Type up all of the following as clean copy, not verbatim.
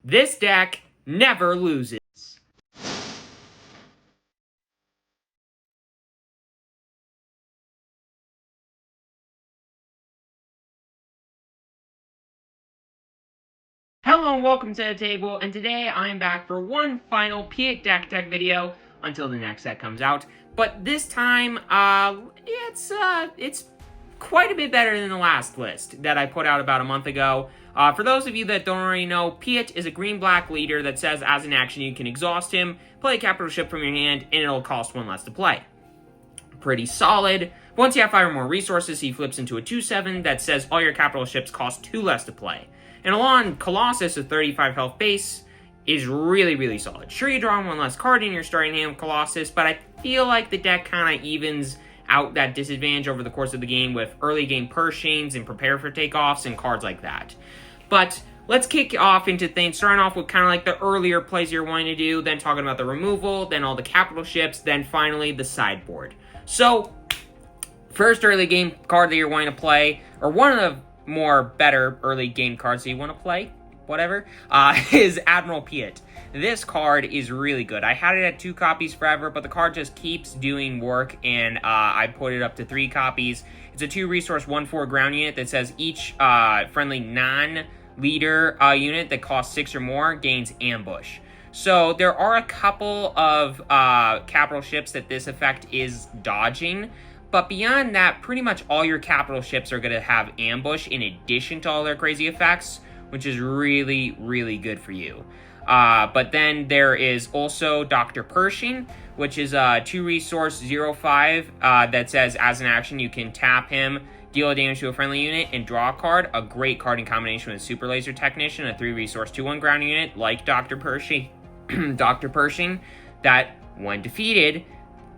This deck never loses. Hello and welcome to the table, and today I am back for one final P8 deck video until the next set comes out. But this time, it's quite a bit better than the last list that I put out about a month ago. For those of you that don't already know, Piet is a green-black leader that says as an action you can exhaust him, play a capital ship from your hand, and it'll cost one less to play. Pretty solid. Once you have 5 or more resources, he flips into a 2/7 that says all your capital ships cost 2 less to play. And along Colossus, a 35 health base, is really, really solid. Sure, you draw 1 less card in your starting hand with Colossus, but I feel like the deck kind of evens out that disadvantage over the course of the game with early game Pershings and prepare for takeoffs and cards like that. But let's kick off into things, starting off with kind of like the earlier plays you're wanting to do, then talking about the removal, then all the capital ships, then finally the sideboard. So, first early game card that you're wanting to play, or one of the more better early game cards that you want to play, whatever, is Admiral Piet. This card is really good. I had it at 2 copies forever, but the card just keeps doing work, and I put it up to 3 copies. It's a 2-resource 1/4 ground unit that says each friendly non-leader unit that costs 6 or more gains ambush. So there are a couple of capital ships that this effect is dodging, but beyond that, pretty much all your capital ships are going to have ambush in addition to all their crazy effects, which is really, really good for you. But then there is also Dr. Pershing, which is a 2-resource 0/5 that says as an action you can tap him, deal damage to a friendly unit, and draw a card. A great card in combination with Super Laser Technician, a 3-resource 2/1 ground unit like Dr. Pershing. Dr. Pershing, that when defeated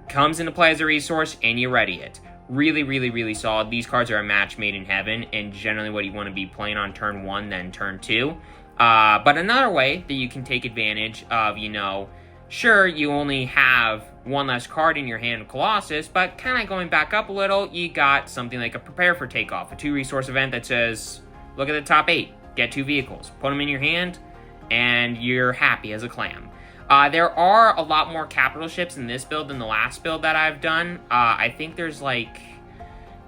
comes into play as a resource and you ready it. Really, really, really solid. These cards are a match made in heaven and generally what you want to be playing on turn 1 than turn 2. But another way that you can take advantage of, sure, you only have 1 less card in your hand of Colossus, but kind of going back up a little, you got something like a Prepare for Takeoff, a 2-resource event that says, look at the top 8, get 2 vehicles, put them in your hand, and you're happy as a clam. There are a lot more capital ships in this build than the last build that I've done. I think there's like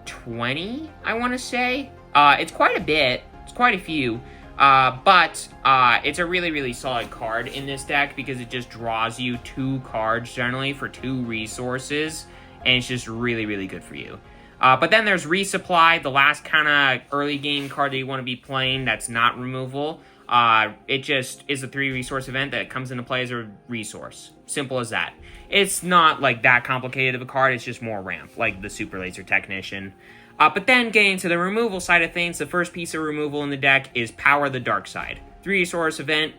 20, I want to say. It's quite a bit. It's quite a few. But it's a really, really solid card in this deck because it just draws you 2 cards generally for 2 resources. And it's just really, really good for you. But then there's Resupply, the last kind of early game card that you want to be playing that's not removal. It just is a 3-resource event that comes into play as a resource. Simple as that. It's not like that complicated of a card, it's just more ramp, like the Super Laser Technician. But then getting to the removal side of things, the first piece of removal in the deck is Power the Dark Side. 3-resource event,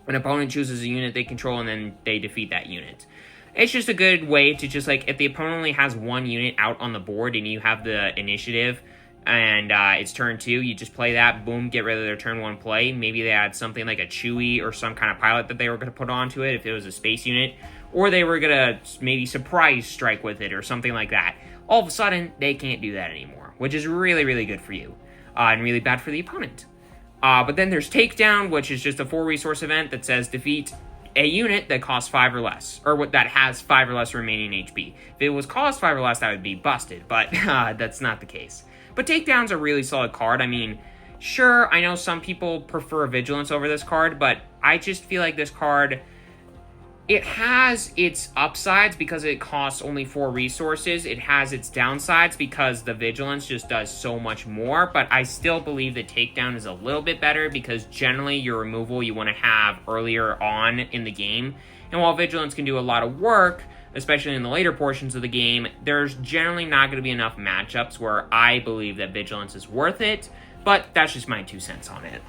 an opponent chooses a unit they control and then they defeat that unit. It's just a good way to just if the opponent only has 1 unit out on the board and you have the initiative, and it's turn 2, you just play that, boom, get rid of their turn 1 play. Maybe they had something like a Chewie or some kind of pilot that they were going to put onto it if it was a space unit, or they were going to maybe surprise strike with it or something like that. All of a sudden, they can't do that anymore, which is really, really good for you, and really bad for the opponent. But then there's Takedown, which is just a 4-resource event that says defeat a unit that costs 5 or less, or that has 5 or less remaining HP. If it was cost 5 or less, that would be busted, but that's not the case. But Takedown's a really solid card. I mean, sure, I know some people prefer Vigilance over this card, but I just feel like this card, it has its upsides because it costs only 4 resources. It has its downsides because the Vigilance just does so much more, but I still believe that Takedown is a little bit better because generally your removal you want to have earlier on in the game. And while Vigilance can do a lot of work, especially in the later portions of the game, there's generally not going to be enough matchups where I believe that Vigilance is worth it, but that's just my 2 cents on it.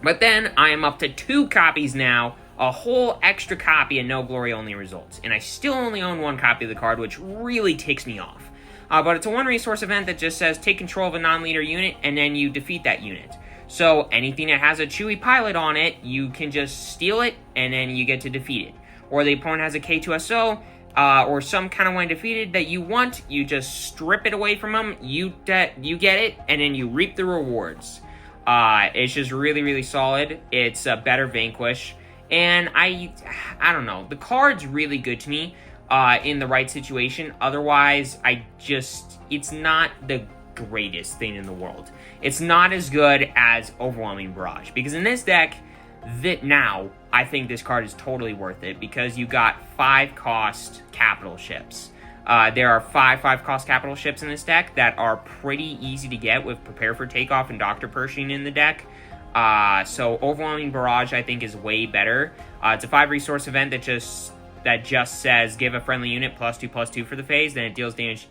But then I am up to 2 copies now, a whole extra copy of No Glory Only Results, and I still only own 1 copy of the card, which really ticks me off. But it's a 1-resource event that just says take control of a non-leader unit, and then you defeat that unit. So anything that has a Chewie pilot on it, you can just steal it, and then you get to defeat it. Or the opponent has a K2SO, or some kind of one defeated that you want, you just strip it away from them, you get it, and then you reap the rewards. It's just really, really solid. It's a better Vanquish. And I don't know. The card's really good to me in the right situation. Otherwise, it's not the greatest thing in the world. It's not as good as Overwhelming Barrage. Because in this deck, I think this card is totally worth it. Because you got 5-cost capital ships. There are 5-cost capital ships in this deck that are pretty easy to get with Prepare for Takeoff and Dr. Pershing in the deck. So Overwhelming Barrage, I think, is way better. It's a 5-resource event that just says give a friendly unit +2/+2 for the phase, then it deals damage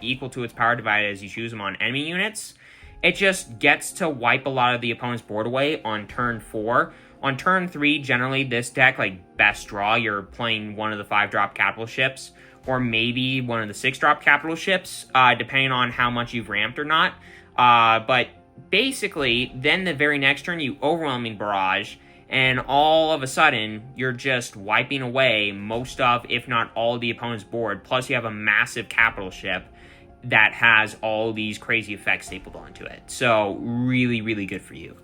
equal to its power divided as you choose them on enemy units. It just gets to wipe a lot of the opponent's board away on turn 4. On turn 3, generally, this deck, like, best draw, you're playing one of the 5-drop capital ships, or maybe one of the 6-drop capital ships, depending on how much you've ramped or not. But basically, then the very next turn, you Overwhelming Barrage, and all of a sudden, you're just wiping away most of, if not all, the opponent's board, plus you have a massive capital ship that has all these crazy effects stapled onto it. So, really, really good for you.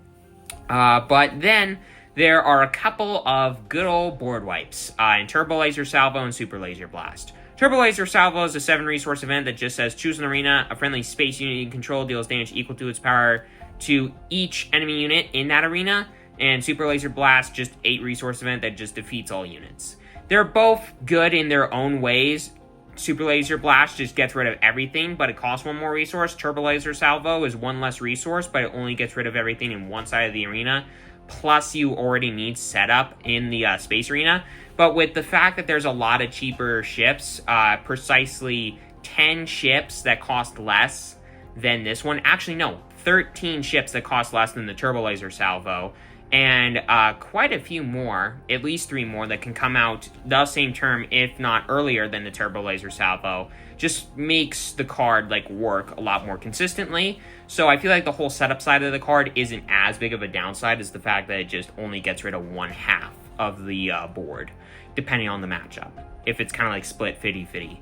But then, there are a couple of good old board wipes in Turbo Laser Salvo and Super Laser Blast. Turbo Laser Salvo is a 7-resource event that just says choose an arena, a friendly space unit you control deals damage equal to its power to each enemy unit in that arena, and Super Laser Blast, just 8-resource event that just defeats all units. They're both good in their own ways. Super Laser Blast just gets rid of everything, but it costs 1 more resource. Turbo Laser Salvo is 1 less resource, but it only gets rid of everything in one side of the arena. Plus, you already need setup in the space arena. But with the fact that there's a lot of cheaper ships, precisely 10 ships that cost less than this one. Actually, no, 13 ships that cost less than the Turbo Laser Salvo. And quite a few more, at least 3 more, that can come out the same term, if not earlier than the Turbo Laser Salvo, just makes the card like work a lot more consistently. So I feel like the whole setup side of the card isn't as big of a downside as the fact that it just only gets rid of 1/2 of the board, depending on the matchup, if it's kind of like split 50-50.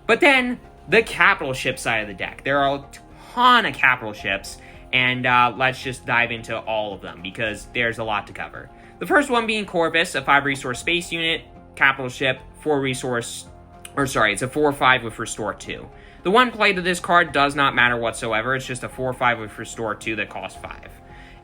But then, the capital ship side of the deck. There are a ton of capital ships, and let's just dive into all of them, because there's a lot to cover. The first one being Corvus, a 5-resource space unit, capital ship, 4-resource, it's a 4/5 with Restore 2. The one play to this card does not matter whatsoever, it's just a 4/5 with Restore 2 that costs 5.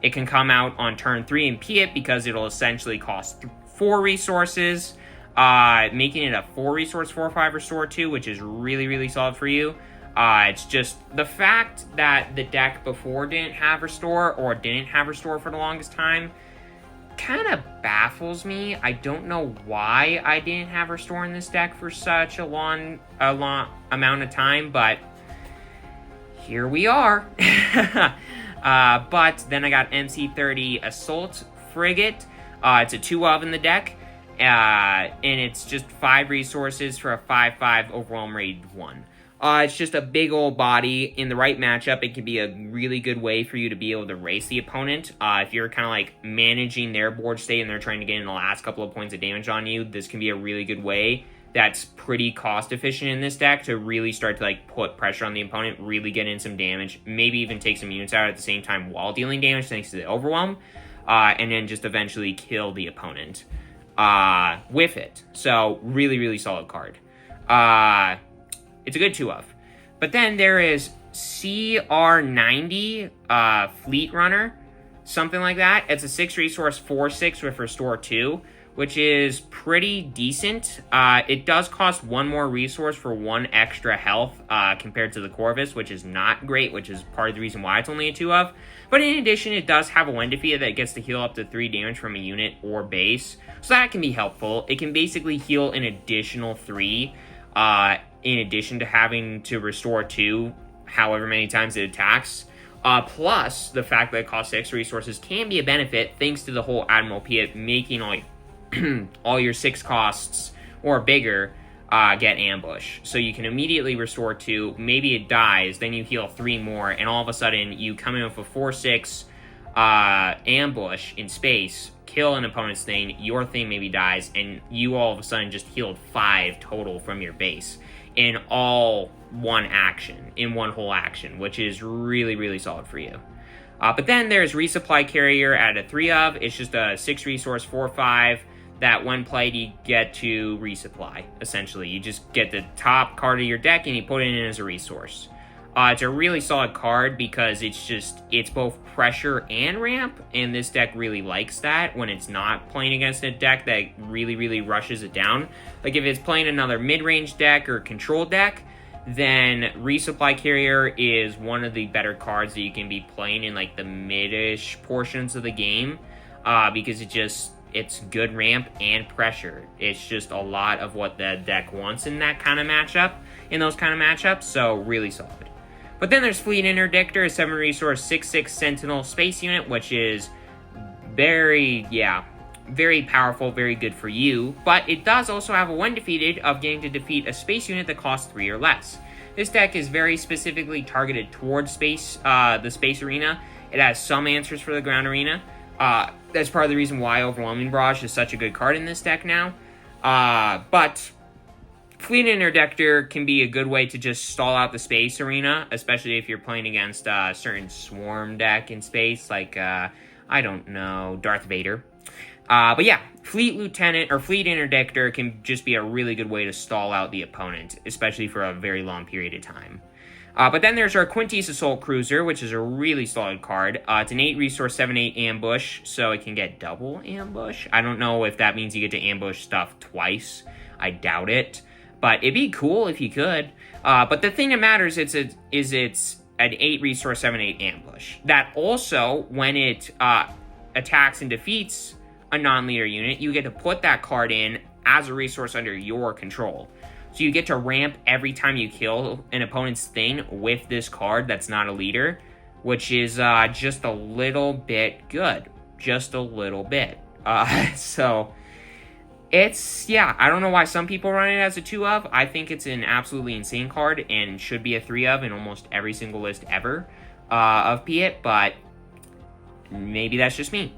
It can come out on turn 3 and P it, because it'll essentially cost 4 resources, making it a 4-resource 4/5 Restore 2, which is really, really solid for you. It's just the fact that the deck before didn't have Restore, or didn't have Restore for the longest time, kind of baffles me. I don't know why I didn't have Restore in this deck for such a long amount of time, but here we are. But then I got MC-30 Assault Frigate. It's a 2-of in the deck, and it's just 5 resources for a 5/5 Overwhelm rated 1. It's just a big old body. In the right matchup, it can be a really good way for you to be able to race the opponent. If you're kind of like managing their board state and they're trying to get in the last couple of points of damage on you, this can be a really good way that's pretty cost efficient in this deck to really start to like put pressure on the opponent, really get in some damage, maybe even take some units out at the same time while dealing damage thanks to the Overwhelm, and then just eventually kill the opponent with it. So, really, really solid card. It's a good 2-of. But then there is CR90 Fleet Runner, something like that. It's a 6-resource 4/6 with Restore 2, which is pretty decent. It does cost 1 more resource for 1 extra health compared to the Corvus, which is not great, which is part of the reason why it's only a 2-of. But in addition, it does have a when defeated that gets to heal up to 3 damage from a unit or base. So that can be helpful. It can basically heal an additional 3 in addition to having to Restore 2 however many times it attacks. Plus, the fact that it costs 6 resources can be a benefit thanks to the whole Admiral Piet making all your 6 costs or bigger get ambush. So you can immediately Restore 2, maybe it dies, then you heal 3 more, and all of a sudden you come in with a 4/6 ambush in space, kill an opponent's thing, your thing maybe dies, and you all of a sudden just healed 5 total from your base in one whole action, which is really, really solid for you. But then there's Resupply Carrier at a 3 of. It's just a 6 resource 4/5 that when played you get to resupply, essentially. You just get the top card of your deck and you put it in as a resource. It's a really solid card because it's both pressure and ramp, and this deck really likes that when it's not playing against a deck that really, really rushes it down. Like if it's playing another mid-range deck or control deck, then Resupply Carrier is one of the better cards that you can be playing in like the mid-ish portions of the game, because it's good ramp and pressure. It's just a lot of what the deck wants in that kind of matchup, in those kind of matchups, so really solid. But then there's Fleet Interdictor, a 7 resource 6/6 Sentinel space unit, which is very powerful, very good for you. But it does also have a when defeated of getting to defeat a space unit that costs 3 or less. This deck is very specifically targeted towards space, the space arena. It has some answers for the ground arena. That's part of the reason why Overwhelming Barrage is such a good card in this deck now. But Fleet Interdictor can be a good way to just stall out the space arena, especially if you're playing against a certain swarm deck in space, like, I don't know, Darth Vader. But yeah, Fleet Lieutenant or Fleet Interdictor can just be a really good way to stall out the opponent, especially for a very long period of time. But then there's our Quinty's Assault Cruiser, which is a really solid card. It's an 8 resource 7/8 ambush, so it can get double ambush. I don't know if that means you get to ambush stuff twice. I doubt it. But it'd be cool if you could. But the thing that matters is it's an 8 resource 7/8 ambush. That also, when it attacks and defeats a non-leader unit, you get to put that card in as a resource under your control. So you get to ramp every time you kill an opponent's thing with this card that's not a leader, which is just a little bit good. Just a little bit. So it's, I don't know why some people run it as a 2 of. I think it's an absolutely insane card and should be a 3 of in almost every single list ever of Piet, but maybe that's just me.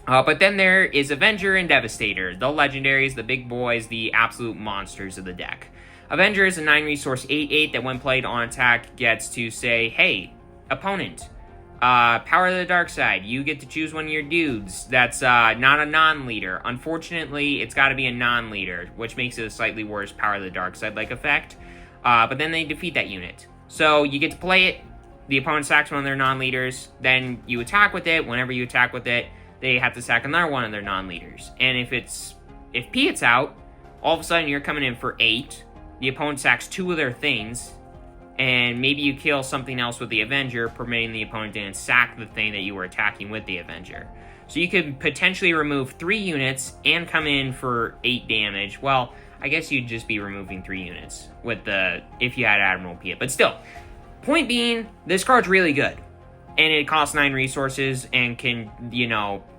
But then there is Avenger and Devastator, the legendaries, the big boys, the absolute monsters of the deck. Avenger is a 9 resource 8/8 that when played on attack gets to say, hey, opponent, Power of the Dark Side, you get to choose one of your dudes that's not a non-leader. Unfortunately, it's got to be a non-leader, which makes it a slightly worse Power of the Dark Side-like effect. But then they defeat that unit. So you get to play it, the opponent sacks one of their non-leaders, then you attack with it. Whenever you attack with it, they have to sack another one of their non-leaders. And if Piet's out, all of a sudden you're coming in for 8, the opponent sacks 2 of their things, and maybe you kill something else with the Avenger, permitting the opponent to sack the thing that you were attacking with the Avenger. So you could potentially remove 3 units and come in for 8 damage. Well, I guess you'd just be removing 3 units if you had Admiral Piet. But still, point being, this card's really good. And it costs 9 resources and can,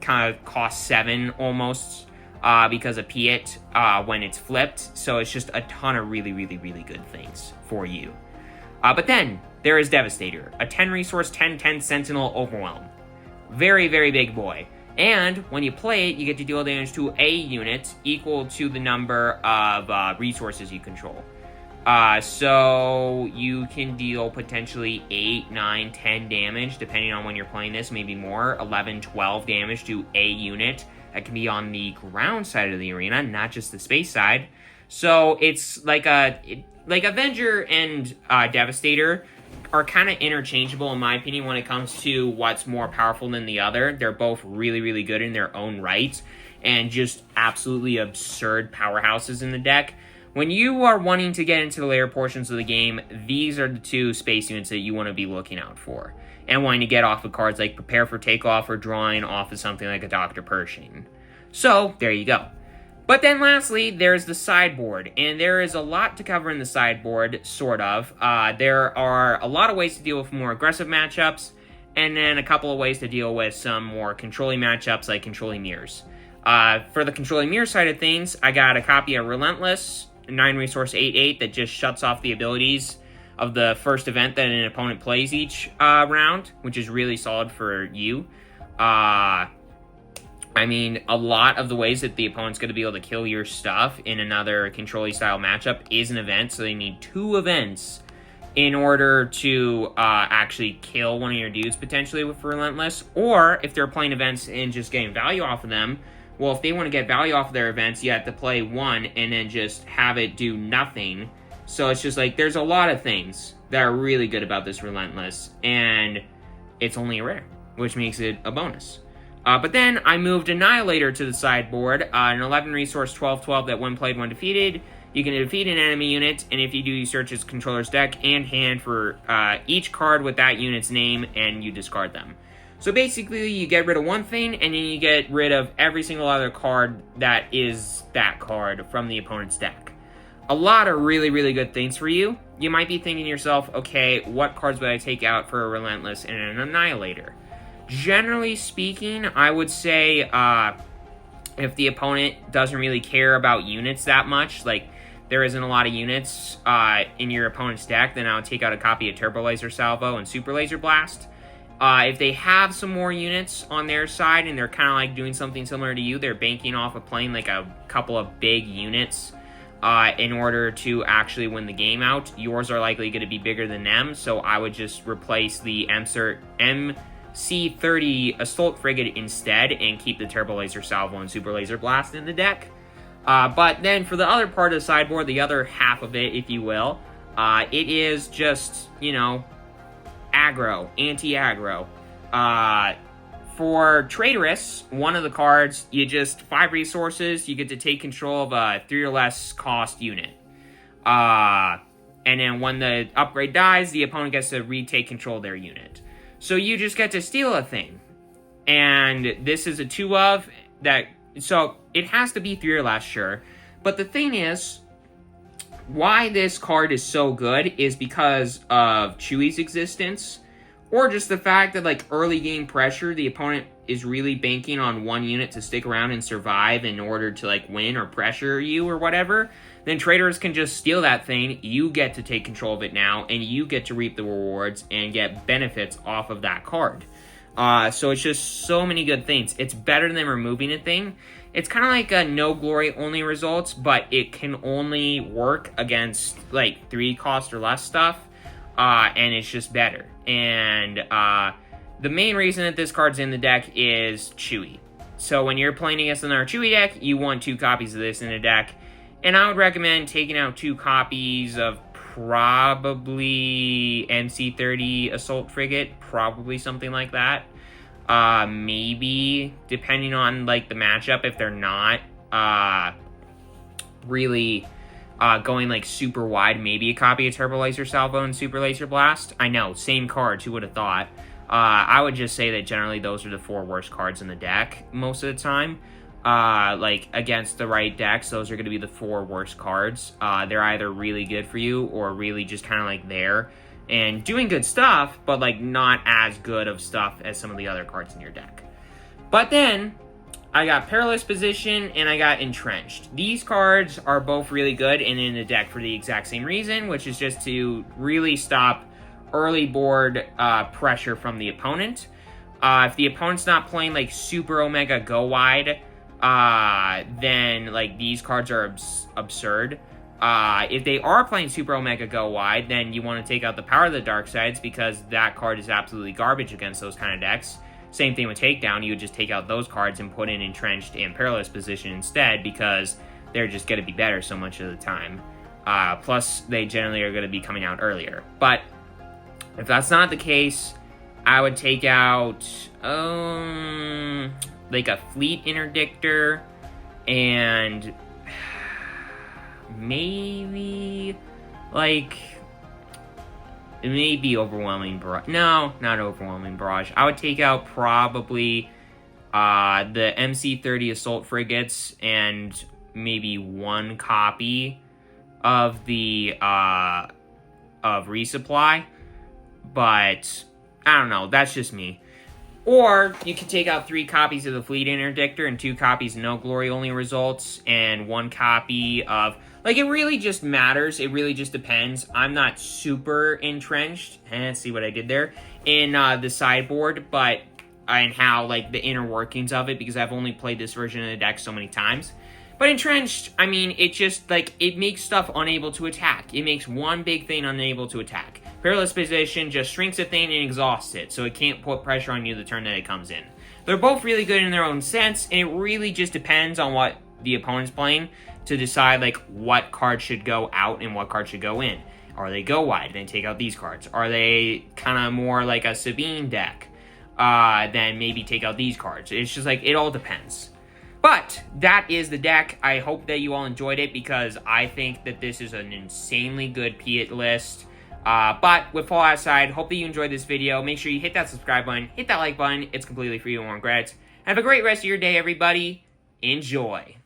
kind of cost 7 almost because of Piet when it's flipped. So it's just a ton of really, really, really good things for you. But then there is Devastator, a 10 resource 10/10 Sentinel Overwhelm. Very, very big boy. And when you play it, you get to deal damage to a unit equal to the number of resources you control. So you can deal potentially 8, 9, 10 damage, depending on when you're playing this, maybe more, 11, 12 damage to a unit that can be on the ground side of the arena, not just the space side. So it's like Avenger and Devastator are kind of interchangeable in my opinion when it comes to what's more powerful than the other. They're both really, really good in their own right and just absolutely absurd powerhouses in the deck. When you are wanting to get into the later portions of the game, these are the 2 space units that you want to be looking out for. And wanting to get off of cards like Prepare for Takeoff or drawing off of something like a Dr. Pershing. So, there you go. But then lastly, there's the sideboard. And there is a lot to cover in the sideboard, sort of. There are a lot of ways to deal with more aggressive matchups. And then a couple of ways to deal with some more controlling matchups like controlling mirrors. For the controlling mirror side of things, I got a copy of Relentless, 9 resource 8/8 that just shuts off the abilities of the first event that an opponent plays each round, which is really solid for you. I mean, a lot of the ways that the opponent's going to be able to kill your stuff in another controlling style matchup is an event, so they need 2 events in order to actually kill one of your dudes potentially with Relentless. Or if they're playing events and just getting value off of them, well, if they want to get value off of their events, you have to play one and then just have it do nothing. So it's just like, there's a lot of things that are really good about this Relentless, and it's only a rare, which makes it a bonus. But then I moved Annihilator to the sideboard, an 11 resource 12/12 that when played, when defeated, you can defeat an enemy unit, and if you do, you search its controller's deck and hand for each card with that unit's name, and you discard them. So basically, you get rid of one thing, and then you get rid of every single other card that is that card from the opponent's deck. A lot of really, really good things for you. You might be thinking to yourself, okay, what cards would I take out for a Relentless and an Annihilator? Generally speaking, I would say if the opponent doesn't really care about units that much, like there isn't a lot of units in your opponent's deck, then I would take out a copy of Turbo Laser Salvo and Super Laser Blast. If they have some more units on their side and they're kind of like doing something similar to you, they're banking off of playing like a couple of big units in order to actually win the game out. Yours are likely going to be bigger than them, so I would just replace the MC30 Assault Frigate instead and keep the Turbo Laser Salvo and Super Laser Blast in the deck. But then for the other part of the sideboard, the other half of it, if you will, it is just, you know, aggro, anti-aggro. For Traitorous, one of the cards, you just 5 resources, you get to take control of a 3 or less cost unit. And then when the upgrade dies, the opponent gets to retake control of their unit. So you just get to steal a thing. And this is a 2 of that, so it has to be 3 or less, sure. But the thing is, why this card is so good is because of Chewie's existence, or just the fact that, like, early game pressure, the opponent is really banking on one unit to stick around and survive in order to, like, win or pressure you or whatever. Then traders can just steal that thing, you get to take control of it now, and you get to reap the rewards and get benefits off of that card. So it's just so many good things. It's better than removing a thing. It's kind of like a no glory only results, but it can only work against like 3 cost or less stuff, and it's just better. And the main reason that this card's in the deck is Chewie. So when you're playing against another Chewie deck, you want 2 copies of this in the deck. And I would recommend taking out 2 copies of probably MC30 Assault Frigate, probably something like that. Maybe, depending on, like, the matchup, if they're not really going, like, super wide, maybe a copy of Turbo Laser Salvo and Super Laser Blast. I know, same cards, who would have thought? I would just say that generally those are the 4 worst cards in the deck most of the time. Like, against the right decks, those are going to be the 4 worst cards. They're either really good for you or really just kind of, like, there and doing good stuff, but, like, not as good of stuff as some of the other cards in your deck. But then, I got Perilous Position and I got Entrenched. These cards are both really good and in the deck for the exact same reason, which is just to really stop early board pressure from the opponent. If the opponent's not playing, like, Super Omega Go Wide, then, like, these cards are absurd. If they are playing Super Omega Go Wide, then you want to take out the Power of the Dark Sides, because that card is absolutely garbage against those kind of decks. Same thing with Takedown, you would just take out those cards and put in Entrenched and Perilous Position instead, because they're just going to be better so much of the time. Plus, they generally are going to be coming out earlier. But if that's not the case, I would take out like a Fleet Interdictor, and maybe, like, maybe Overwhelming Barrage. No, not Overwhelming Barrage. I would take out probably the MC30 Assault Frigates and maybe 1 copy of the of Resupply. But I don't know, that's just me. Or you could take out 3 copies of the Fleet Interdictor and 2 copies of No Glory Only Results and 1 copy of... Like, it really just matters. It really just depends. I'm not super entrenched. See what I did there? In the sideboard, but... and how, like, the inner workings of it, because I've only played this version of the deck so many times. But entrenched, I mean, it just, like, it makes stuff unable to attack. It makes one big thing unable to attack. Perilous Position just shrinks a thing and exhausts it, so it can't put pressure on you the turn that it comes in. They're both really good in their own sense, and it really just depends on what the opponent's playing to decide, like, what card should go out and what card should go in. Are they go wide, then take out these cards? Are they kind of more like a Sabine deck, then maybe take out these cards? It's just like, it all depends. But that is the deck. I hope that you all enjoyed it because I think that this is an insanely good Piet list. But with all aside, hope that you enjoyed this video. Make sure you hit that subscribe button, hit that like button. It's completely free and won't regret it. Have a great rest of your day, everybody. Enjoy.